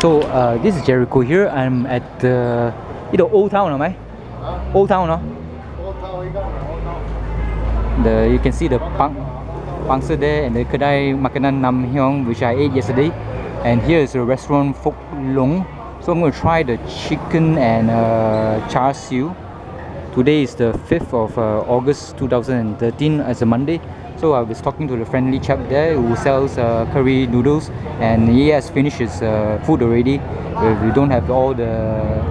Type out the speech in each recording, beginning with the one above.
So this is Gerryko here. I'm at the Old Town, am I? Old Town, no? You can see the pangsa there and the kedai makanan Nam Hyong, which I ate yesterday. And here is the Restaurant Fook Loong. So I'm going to try the chicken and char siu. Today is the 5th of August 2013 as a Monday. So I was talking to the friendly chap there who sells curry noodles, and he has finished his food already. We don't have all the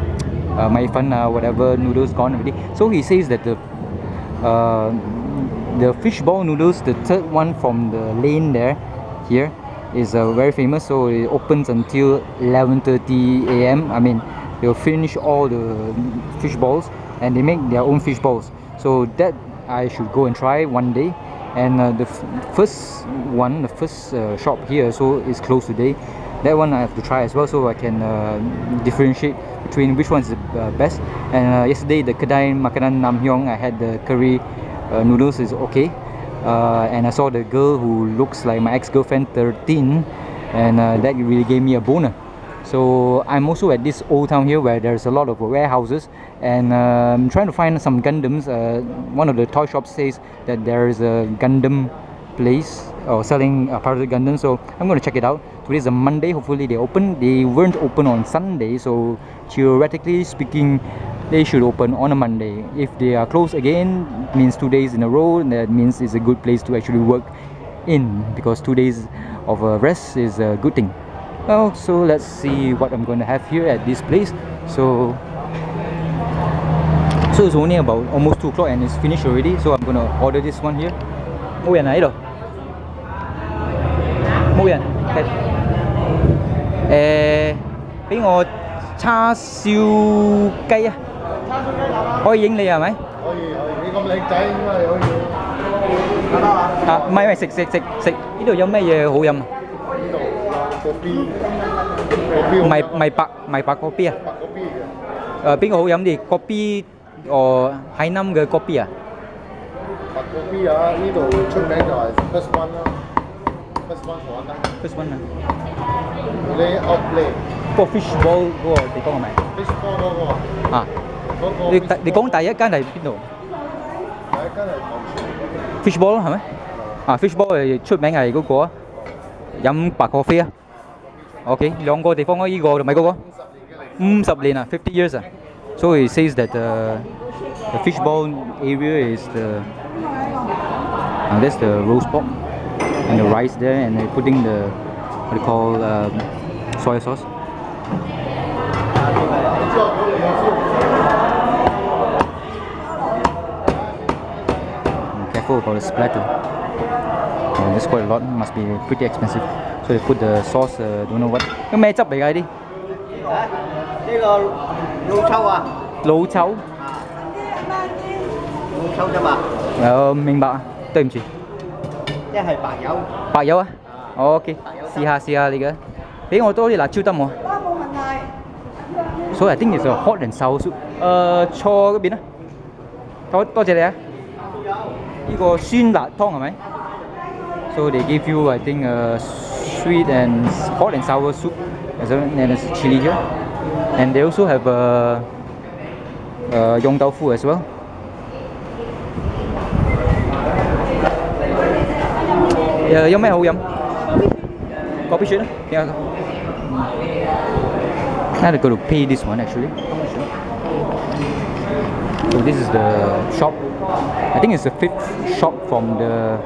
mai fan whatever noodles gone already. So he says that the fishball noodles, the third one from the lane there, here, is very famous. So it opens until 11:30 AM. I mean, they'll finish all the fish balls and they make their own fish balls. So that I should go and try one day. And the first shop here so is closed today. That one I have to try as well, so I can differentiate between which one is the best. And yesterday the kedai makanan Nam Hyong, I had the curry noodles, is okay. And I saw the girl who looks like my ex-girlfriend 13, and that really gave me a boner. So I'm also at this old town here where there's a lot of warehouses, and I'm trying to find some Gundams. One of the toy shops says that there is a Gundam place or selling part of the Gundam, so I'm going to check it out. Today is a Monday, hopefully they open. They weren't open on Sunday, so theoretically speaking they should open on a Monday. If they are closed again, it means 2 days in a row, that means it's a good place to actually work in, because 2 days of rest is a good thing. Well, so let's see what I'm going to have here at this place. So it's only about almost 2 o'clock and it's finished already. So I'm going to order this one here. Mua yan này đâu? Mua yan.俾我叉燒雞啊！可以影你係咪？可以，你咁靚仔應該可以。啊，唔係食，呢度有咩嘢好飲啊？咪白kopi啊？邊個好飲啲？kopi海南嘅kopi啊？白kopi啊，呢度出名就係 first one 啦 ，first one 好啊 ，first one 啊。你 outlet 嗰個 fish ball 嗰個地方係咪 ？fish ball 嗰個啊，你講第一間係邊度？第一間係 fish ball 係咪？啊 fish ball 係出名係嗰個啊，飲白咖啡啊。OK， 兩個地方咯，依個同埋嗰個50年啊 ，50 years 啊。So it says that the fishball area is that's the roast pork and the rice there, and they're putting the what they call soy sauce. Careful about the splatter. There's quite a lot. Must be pretty expensive. So they put the sauce, don't know what. Cái咩汁嚟㗎呢啲？呢個老抽啊。老抽。老抽啫嘛。明白啊，對唔住。一係白油。白油啊？OK， 試下你嘅。俾我多啲辣椒得冇？冇問題。So I think it's a hot and sour soup。菜嗰邊啊？多謝你啊。呢個酸辣湯係咪？So they give you, I think, sweet and hot and sour soup, and there's chili here, and they also have yong tofu as well. Yeah, 有咩好飲？Coffee shake 啦，點啊？Now they're going to pay this one actually. So this is the shop. I think it's the 5th shop from the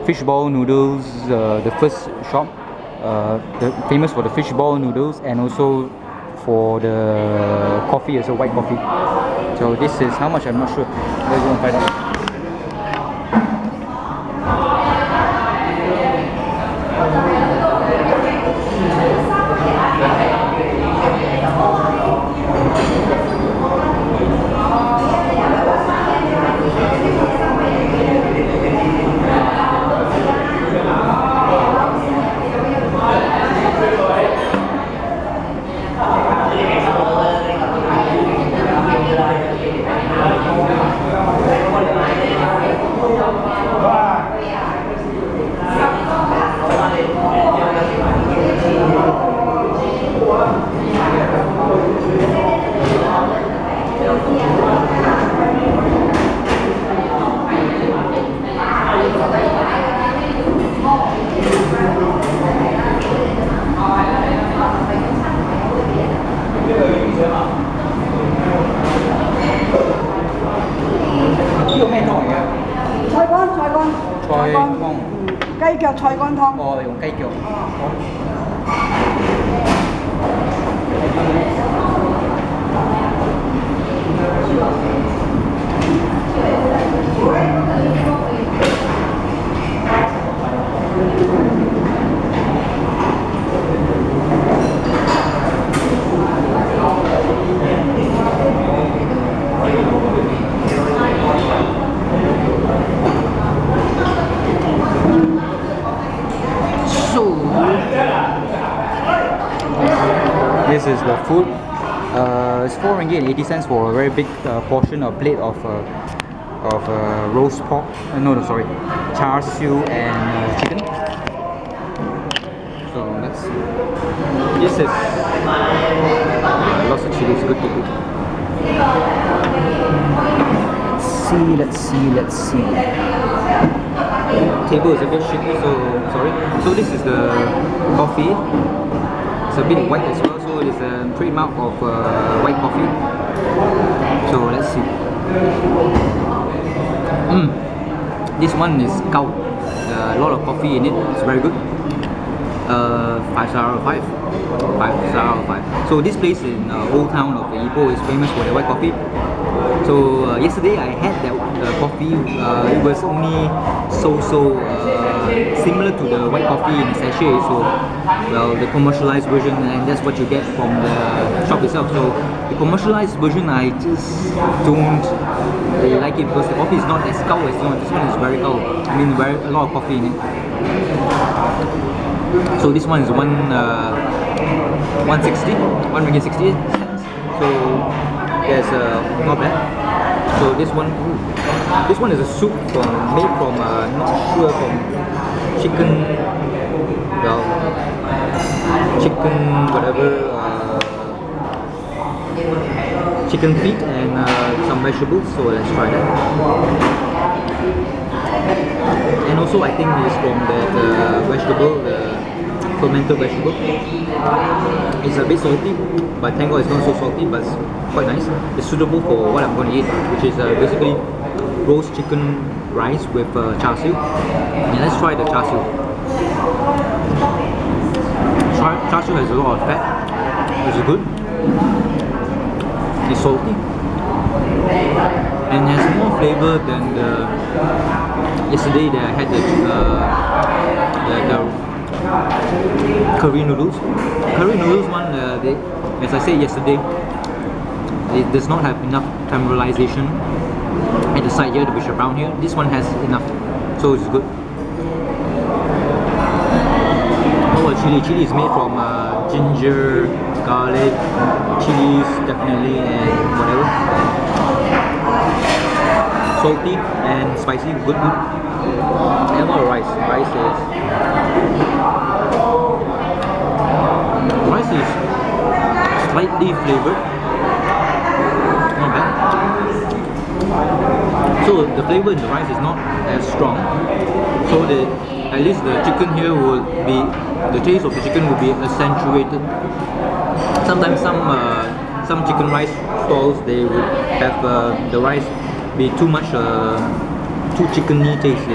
fishball noodles, the first shop, famous for the fishball noodles and also for the coffee, also white coffee. So this is how much, I'm not sure. Let's go and find out. This is the food. It's 4 ringgit and 80 cents for a very big portion or plate of roast pork. No, sorry, char siu and chicken. So let's see. This is lots of chili. It's good to eat. Let's see. Table is a bit shaky, so sorry. So this is the coffee. It's a bit white as well, so it's a trademark of white coffee. So let's see. This one is cow. A lot of coffee in it. It's very good. 5 star out of 5. 5 star out of 5. So this place in old town of Ipoh is famous for their white coffee. So yesterday I had that coffee. It was only similar to the white coffee in a sachet. So well, the commercialized version, and that's what you get from the shop itself. So the commercialized version, I just don't really like it because the coffee is not as cow as this one. This one is very cow. I mean, a lot of coffee in it. So this one is 160, 160 cents. So there's not bad. So this one is a soup made from not sure from chicken, well, chicken whatever, chicken feet and some vegetables. So let's try that. And also I think it's from that vegetable, the fermented vegetable. It's a bit salty, but thank God it's not so salty, but it's quite nice. It's suitable for what I'm going to eat, which is basically roast chicken rice with char siu. And let's try the char siu. Char siu has a lot of fat, which is good. It's salty and has more flavor than the yesterday that I had the curry noodles. Curry noodles one, as I said yesterday, it does not have enough caramelization at the side here, which is around here. This one has enough, so it's good. Oh, chili is made from ginger, garlic, chilies definitely, and whatever. Salty and spicy, good. And a lot of rice. Rice is slightly flavored, not bad. So the flavor in the rice is not as strong. So at least the chicken here will be, the taste of the chicken will be accentuated. Sometimes some chicken rice stalls, they would have the rice be too much, too chickeny taste.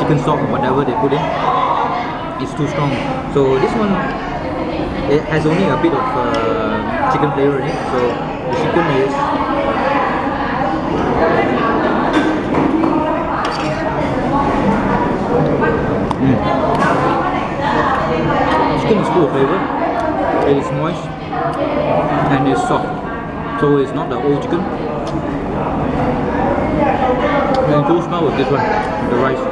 Chicken stock or whatever they put in, it's too strong. So this one, it has only a bit of chicken flavor in it. So the chicken is chicken is full of flavor. It is moist and it's soft. So it's not the old chicken. And do smell with this one, the rice.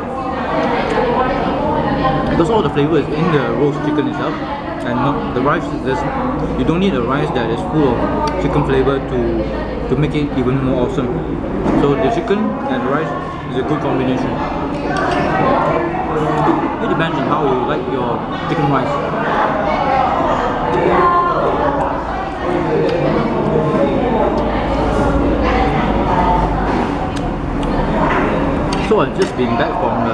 Because all the flavor is in the roast chicken itself, and not the rice. You don't need a rice that is full of chicken flavor to make it even more awesome. So the chicken and the rice is a good combination. It depends on how you like your chicken rice. So I've just been back from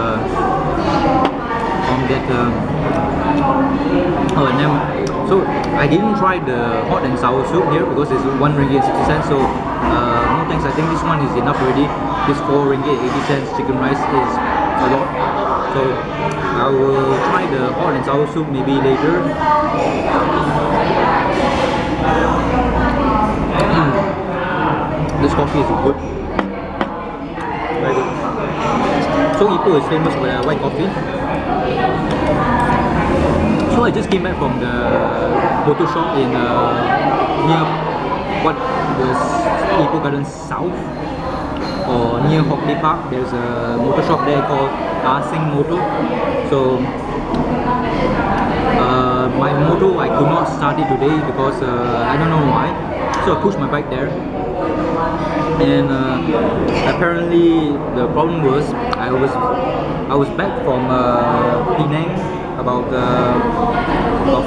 that so I didn't try the hot and sour soup here because it's 1 ringgit 60 cents. So no thanks. I think this one is enough already. This 4 ringgit 80 cents chicken rice is a lot. So I will try the hot and sour soup maybe later. This coffee is good. Very good. So Ipoh is famous for white coffee. So I just came back from the motor shop in near what was Ipoh Garden South or near Hockey Park. There's a motor shop there called Asing Motor. So My motor, I could not start it today because I don't know why. So I pushed my bike there, and apparently the problem was I was back from Penang about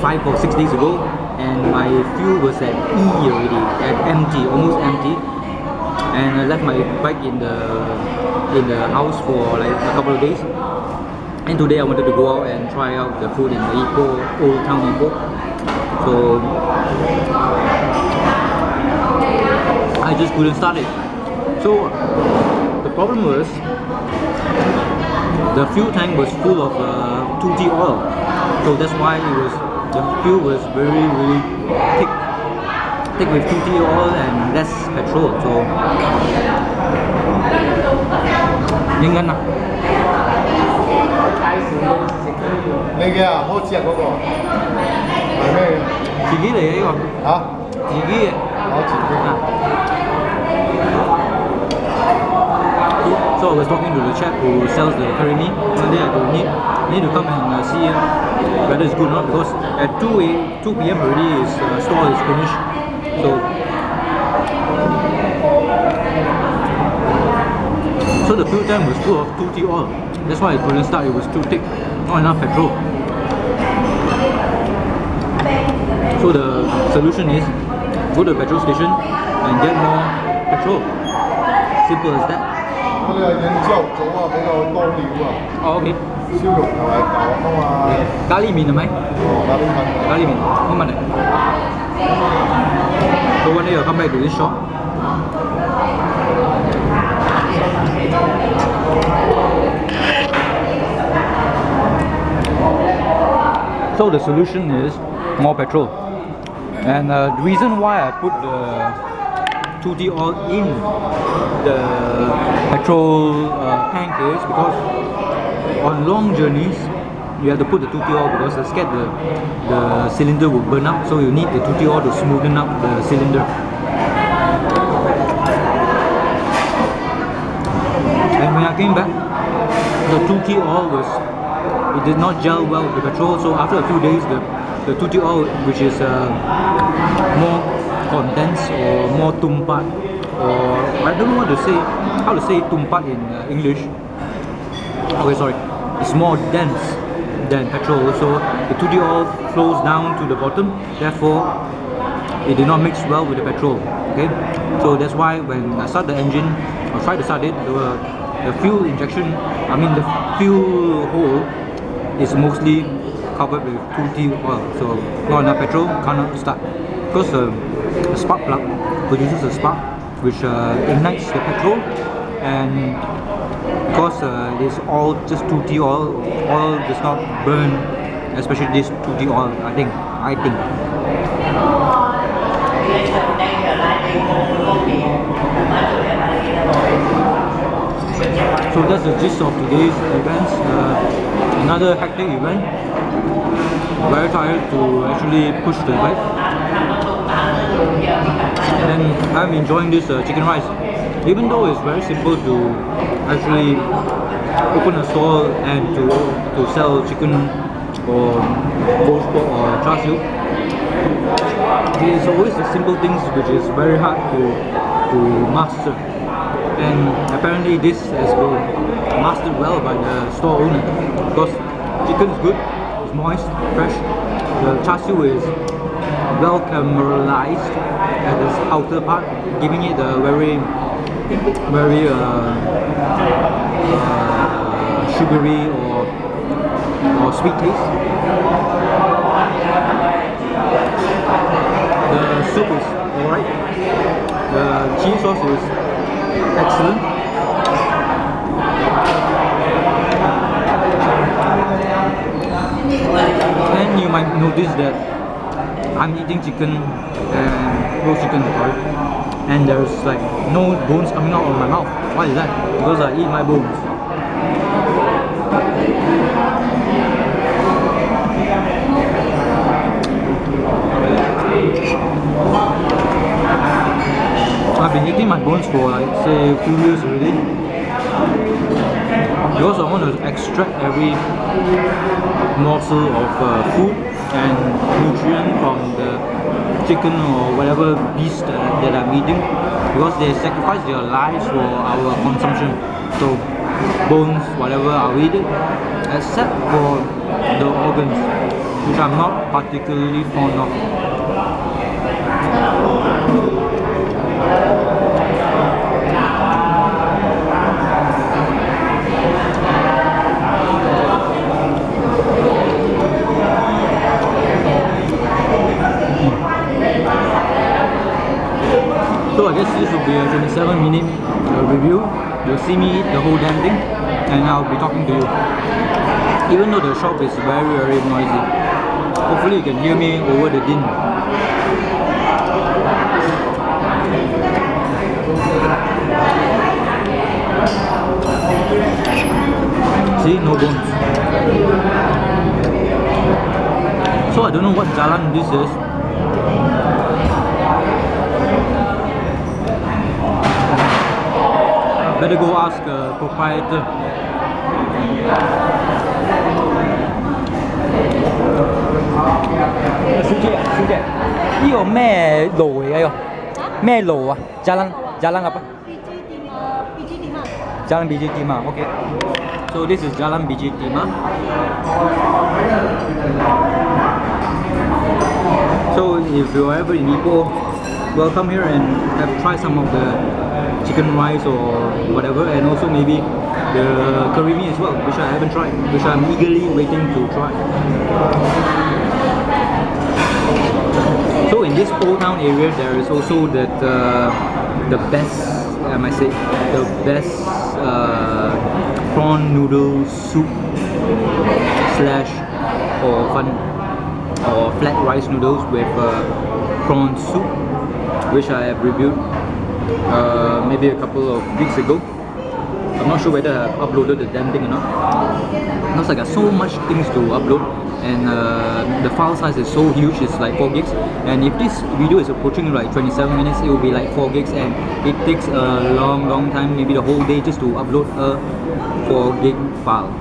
5 or 6 days ago, and my fuel was at E already, at empty, almost empty, and I left my bike in the house for like a couple of days. And today I wanted to go out and try out the food in the Ipoh, old town Ipoh. So I just couldn't start it. So the problem was the fuel tank was full of 2T oil. So that's why the fuel was really thick with 2T oil and less petrol. So nhanh à. 你嘅啊，好似啊嗰個係咩嘅？自己嚟嘅呢個嚇？自己嘅。我自己。So I was talking to the chap who sells the curry meat. One day I told him, need to come and see whether it's good or not, because at 2 p.m. already his store is finished. So the fuel tank was full of 2T oil. That's why I couldn't start, it was too thick, not enough petrol. So the solution is go to the petrol station and get more petrol. Simple as that. 我哋係影朝早啊，比較多料啊。Oh, okay. 燒肉又係舊啊嘛。咖喱麵係咪？哦，咖喱粉。咖喱麵，冇問題。So one day I'll come back to this shop. So the solution is more petrol, and the reason why I put the 2T oil in the petrol tank is because on long journeys you have to put the 2T oil because I'm scared the cylinder will burn up, so you need the 2T oil to smoothen up the cylinder. And when I came back, the 2T oil it did not gel well with the petrol, so after a few days the 2T oil, which is more condensed or more tumpat, or I don't know how to say tumpat in English. Okay, sorry, it's more dense than petrol, so the 2T oil flows down to the bottom, therefore it did not mix well with the petrol. Okay, so that's why when I start the engine or try to start it, the fuel injection, the fuel hole is mostly covered with 2T oil, so not enough petrol, cannot start. Because the spark plug produces a spark which ignites the petrol, and because it's all just 2T oil does not burn, especially this 2T oil, I think. So that's the gist of today's events. Another hectic event. Very tired to actually push the bike. And I'm enjoying this chicken rice. Even though it's very simple to actually open a store and to sell chicken or roast pork or char siu, it's always the simple things which is very hard to master. And apparently this has been mastered well by the store owner, because chicken is good, it's moist, fresh. The char siu is well caramelized at the outer part, giving it a very sugary or sweet taste. The soup is alright. The cheese sauce is excellent. And you might notice that I'm eating chicken and roast chicken, and there's like no bones coming out of my mouth. Why is that? Because I eat my bones. I've been eating my bones for like say a few years already. because I want to extract every morsel of food and nutrient from the chicken or whatever beast that I'm eating, because they sacrifice their lives for our consumption. So bones, whatever, I'll eat it, except for the organs, which I'm not particularly fond of. So I guess this will be a 27-minute review. You'll see me eat the whole damn thing, and I'll be talking to you. Even though the shop is very, very noisy, hopefully you can hear me over the din. See, no bones. So I don't know what Jalan this is. Better go ask a proprietor. Suji, ini có咩路嚟嘅？咩路啊？Jalan apa? Jalan Biji Timah. Okay. So this is Jalan Biji Timah. So if you're ever in Ipoh, well, come here and have try some of the chicken rice or whatever, and also maybe the curry mee as well, which I haven't tried, which I'm eagerly waiting to try. So in this old town area, there is also that the best, I might say, the best prawn noodle soup slash or flat rice noodles with prawn soup, which I have reviewed maybe a couple of weeks ago. I'm not sure whether I've uploaded the damn thing or not, because I got so much things to upload, and the file size is so huge, it's like 4 gigs, and if this video is approaching like 27 minutes, it will be like 4 gigs, and it takes a long time, maybe the whole day, just to upload a 4 gig file.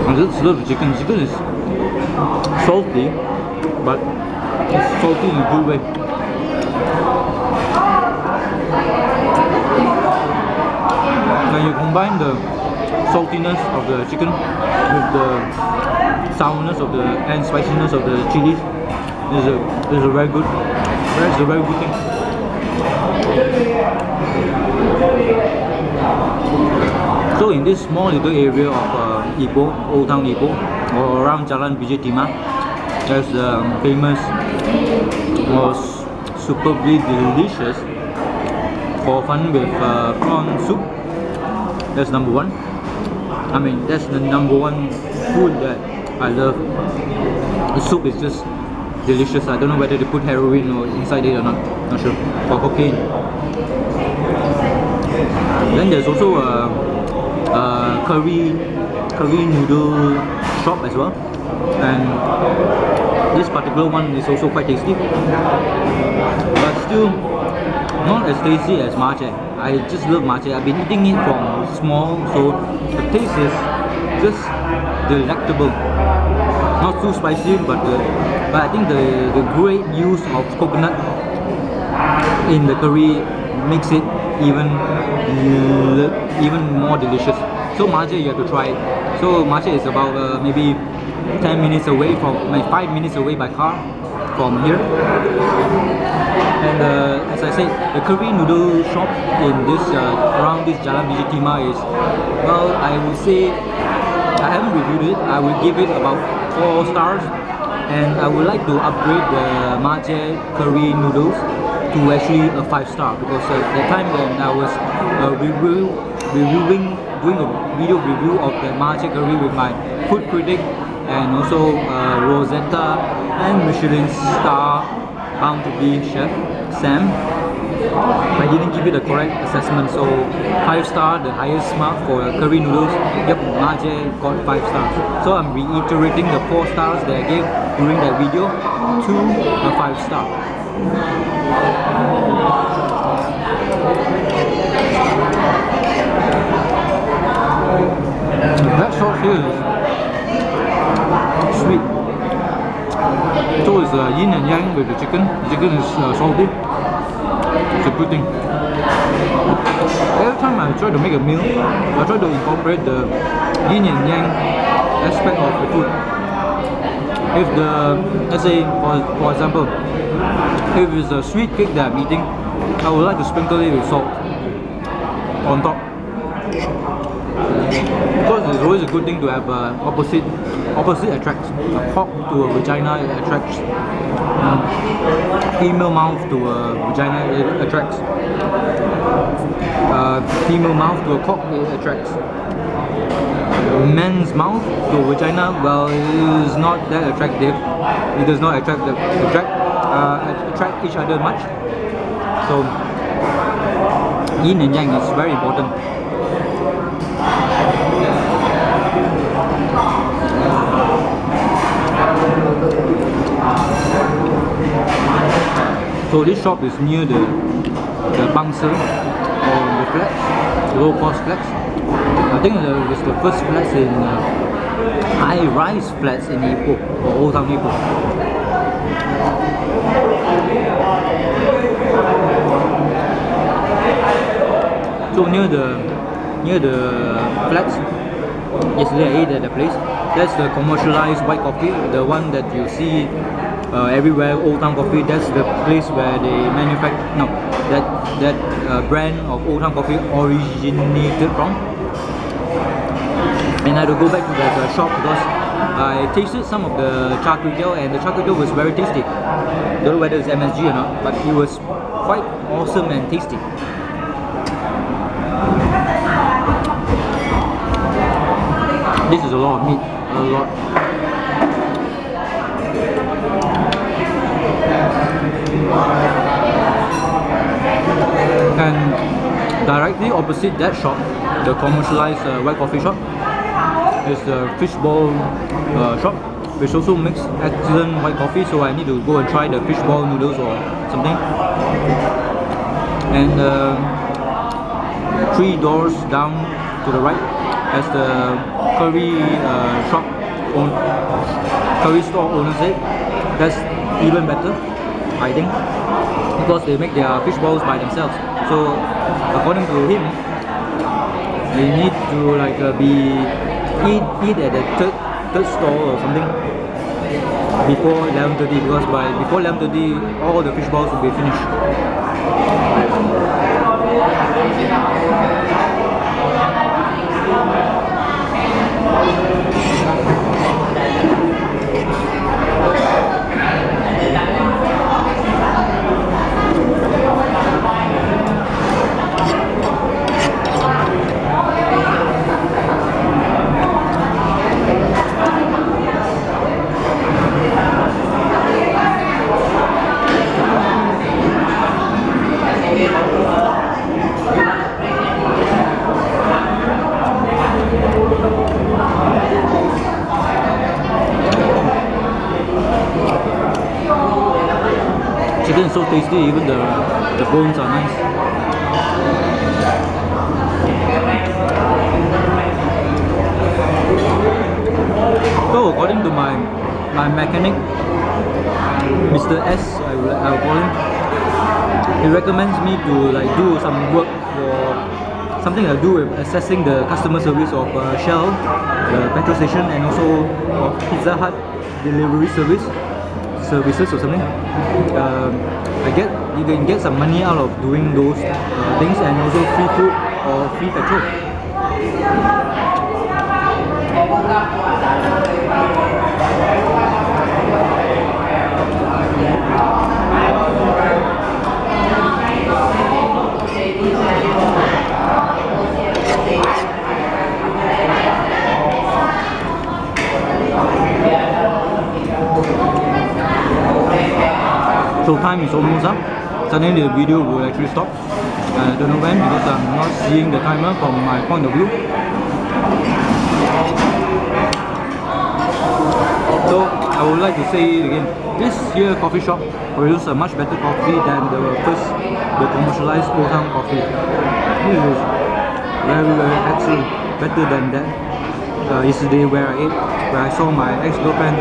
I just love the chicken. Chicken is salty, but it's salty in a good way. Now you combine the saltiness of the chicken with the sourness of the and spiciness of the chilies. Is a very good thing. So in this small little area of Ipoh, Old Town Ipoh, or around Jalan Biji Timah, there's the famous, was superbly delicious hor fun with prawn soup. That's number one. I mean, that's the number one food that I love. The soup is just delicious. I don't know whether they put heroin or inside it or not sure, or cocaine. Then there's also a curry noodle shop as well, and this particular one is also quite tasty, but still not as tasty as mache. I just love mache. I've been eating it from small, so the taste is just delectable. Not too spicy, but I think the great use of coconut in the curry makes it even more delicious. So mache, you have to try it. So mache is about maybe 10 minutes away from, 5 minutes away by car from here. And as I said, the curry noodle shop in this around this Jalan Biji Timah is, well, I would say, I haven't reviewed it. I will give it about 4 stars, and I would like to upgrade the mache curry noodles to actually a 5-star, because the time when I was doing a video review of the mache curry with my food critic and also Rosetta and Michelin star bound to be chef Sam, I didn't give it a correct assessment. So 5-star, the highest mark for curry noodles. Yep, mache got 5 stars. So I'm reiterating the 4 stars that I gave during that video to a 5-star. That sauce here is sweet. So it's yin and yang with the chicken. The chicken is salty. It's a good thing. Every time I try to make a meal, I try to incorporate the yin and yang aspect of the food. If let's say for example, if it's a sweet cake that I'm eating, I would like to sprinkle it with salt on top. Because it's always a good thing to have opposite attracts. A cock to a vagina, it attracts. Female mouth to a vagina, it attracts. Female mouth to a cock, it attracts. Man's mouth to a vagina, well, it is not that attractive. It does not attract each other much. So yin and yang is very important. So this shop is near the Bangsa or the flats, the low cost flats. I think it's the first flats in high rise flats in Ipoh or Old Town Ipoh. So near the flats, yesterday I ate at the place. That's the commercialized white coffee, the one that you see everywhere, Old Town Coffee. That's the place where they manufacture. No, that brand of Old Town Coffee originated from. And I had to go back to that shop because I tasted some of the char kway teow, and the char kway teow was very tasty. Don't know whether it's MSG or not, but it was quite awesome and tasty. This is a lot of meat, a lot. And directly opposite that shop, the commercialized white coffee shop, is the fishball shop, which also makes excellent white coffee. So I need to go and try the fishball noodles or something. And 3 doors down to the right as the curry curry store owner said, that's even better, I think, because they make their fish balls by themselves. So according to him, they need to like eat at the third stall or something before 11:30, because before 11:30 all the fish balls will be finished. Chicken is so tasty, even the bones are nice. So according to my mechanic, Mr. S, I will call him, he recommends me to like do some work for something to do with assessing the customer service of Shell, the petrol station, and also of Pizza Hut delivery services or something. You can get some money out of doing those things, and also free food or free petrol. So time is almost up. Suddenly the video will actually stop. I don't know when, because I'm not seeing the timer from my point of view. So I would like to say it again. this here coffee shop produces a much better coffee than the commercialized Old Town coffee. This is very excellent, better than that. Yesterday where I saw my ex-girlfriend,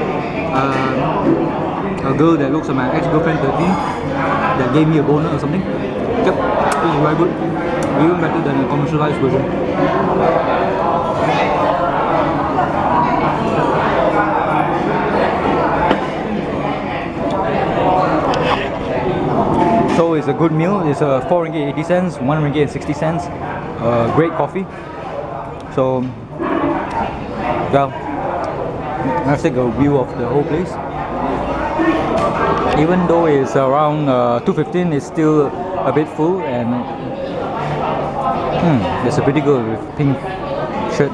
a girl that looks like my ex-girlfriend 13, that gave me a boner or something. Yep, this is very good, even better than the commercialized version. So it's a good meal. It's a 4 ringgit 80 cents, 1 ringgit and 60 cents. Great coffee. So, well, let's take a view of the whole place. Even though it's around 2:15, it's still a bit full, and there's a pretty girl with pink shirt.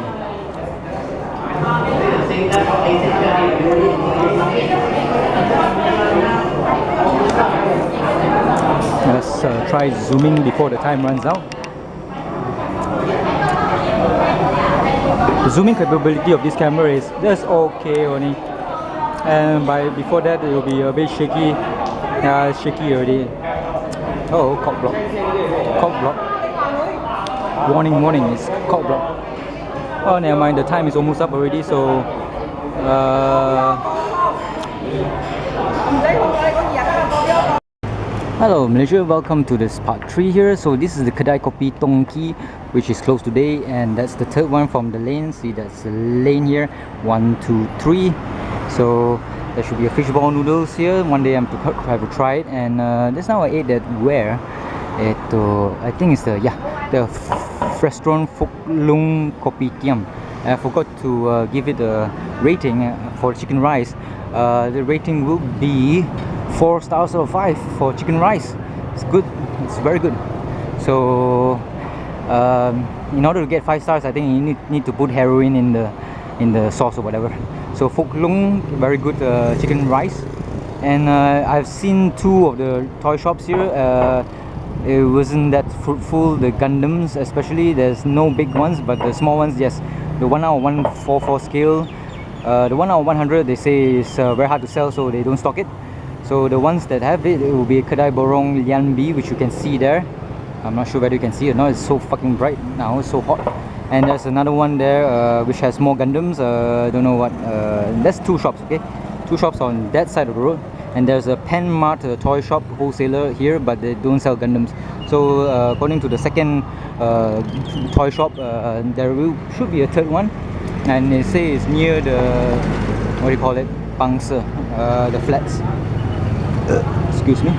Let's try zooming before the time runs out. The zooming capability of this camera is just okay only, and before that it will be a bit shaky. Yeah, it's shaky already. Oh, cock block. Cock block. Warning, warning, it's cock block. Oh, never mind, the time is almost up already, so hello Malaysia, welcome to this part 3 here. So this is the Kedai Kopi Tong Ki, which is closed today, and that's the third one from the lane. See, that's the lane here, 1, 2, 3. So there should be a fishball noodles here. One day I'm to have to try it. And just now I ate that where I think it's the Restoran Fook Loong Kopitiam. I forgot to give it a rating for chicken rice. The rating will be 4 stars out of 5 for chicken rice. It's good, it's very good. So in order to get 5 stars, I think you need to put heroin in the sauce or whatever. So Fook Loong, very good chicken rice. And I've seen 2 of the toy shops here. It wasn't that fruitful. The Gundams especially, there's no big ones, but the small ones, yes. The 1 out of 144 scale, the 1 out of 100 they say is very hard to sell, so they don't stock it. So the ones that have it, it will be Kedai Borong Lian Bi, which you can see there. I'm not sure whether you can see it or not. It's so fucking bright now, it's so hot. And there's another one there which has more Gundams. Don't know what. That's 2 shops, okay? 2 shops on that side of the road. And there's a Pen Mart toy shop wholesaler here, but they don't sell Gundams. So according to the second toy shop, there should be a third one, and they say it's near the, what do you call it, Pangsa, the flats. Excuse me.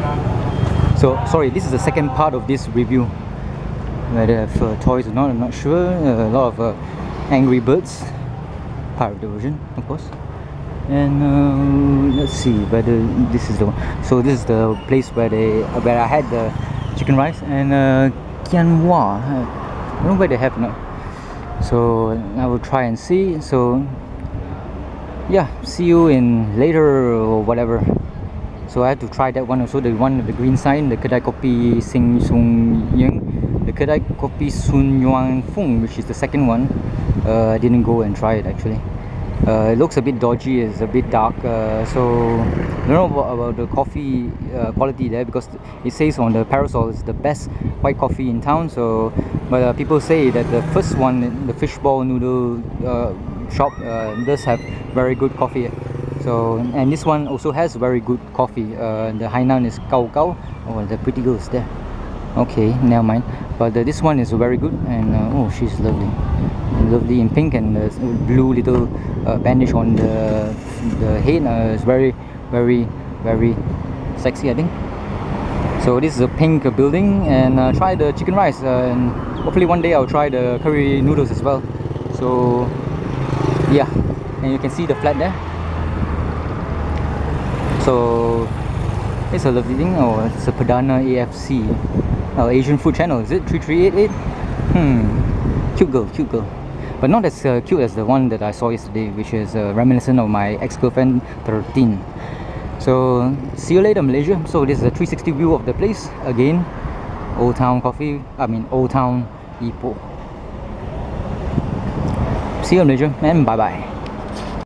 So sorry, this is the second part of this review. Whether they have toys or not, I'm not sure. A lot of Angry Birds, part of the version, of course. And let's see whether this is the one. So this is the place where I had the chicken rice, and Kianhua, I don't know where they have or not. So I will try and see. So yeah, see you in later or whatever. So I had to try that one also, the one with the green sign, the Kedai Kopi Sing Sung Yang, the Kedai Kopi Sun Yuan Fung, which is the second one. I didn't go and try it actually. It looks a bit dodgy, it's a bit dark, so I don't know about the coffee quality there, because it says on the parasol it's the best white coffee in town. So but people say that the first one, the fishball noodle shop, does have very good coffee. So, and this one also has very good coffee. The Hainan is Gao Gao. Oh, the pretty girl is there. Okay, never mind. But this one is very good, and oh, she's lovely. Lovely in pink, and the blue little bandage on the head is very, very, very sexy, I think. So this is a pink building, and try the chicken rice, and hopefully one day I'll try the curry noodles as well. So yeah, and you can see the flat there. So it's a lovely thing. Oh, it's a Perdana AFC, Asian Food Channel, is it? 3388. Cute girl, cute girl. But not as cute as the one that I saw yesterday, which is reminiscent of my ex-girlfriend 13. So see you later, Malaysia. So this is a 360 view of the place again. Old Town Coffee, Old Town Ipoh. See you, Malaysia, and bye bye.